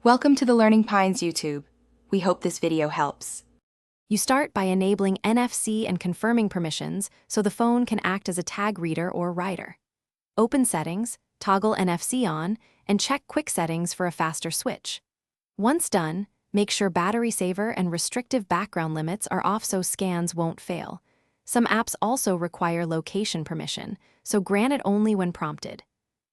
Welcome to the Learning Pines YouTube. We hope this video helps. You start by enabling NFC and confirming permissions so the phone can act as a tag reader or writer. Open Settings, toggle NFC on, and check Quick Settings for a faster switch. Once done, make sure battery saver and restrictive background limits are off so scans won't fail. Some apps also require location permission, so grant it only when prompted.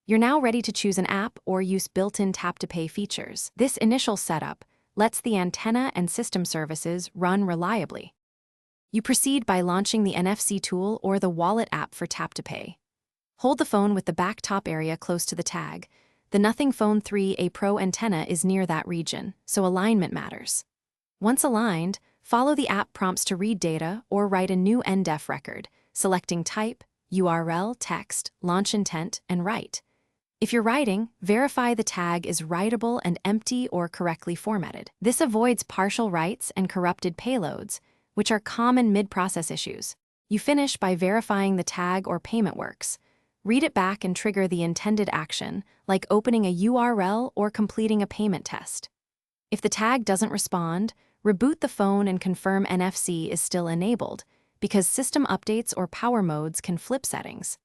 You're now ready to choose an app or use built-in tap-to-pay features. This initial setup lets the antenna and system services run reliably. You proceed by launching the NFC tool or the wallet app for tap-to-pay. Hold the phone with the back top area close to the tag. The Nothing Phone 3A Pro antenna is near that region, so alignment matters. Once aligned, follow the app prompts to read data or write a new NDEF record, selecting type, URL, text, launch intent, and write. If you're writing, verify the tag is writable and empty or correctly formatted. This avoids partial writes and corrupted payloads, which are common mid-process issues. You finish by verifying the tag or payment works. Read it back and trigger the intended action, like opening a URL or completing a payment test. If the tag doesn't respond, reboot the phone and confirm NFC is still enabled, because system updates or power modes can flip settings.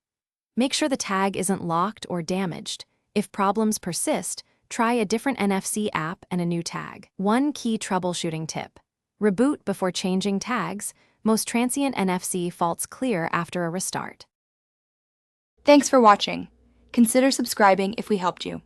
Make sure the tag isn't locked or damaged. If problems persist, try a different NFC app and a new tag. One key troubleshooting tip: reboot before changing tags. Most transient NFC faults clear after a restart. Thanks for watching. Consider subscribing if we helped you.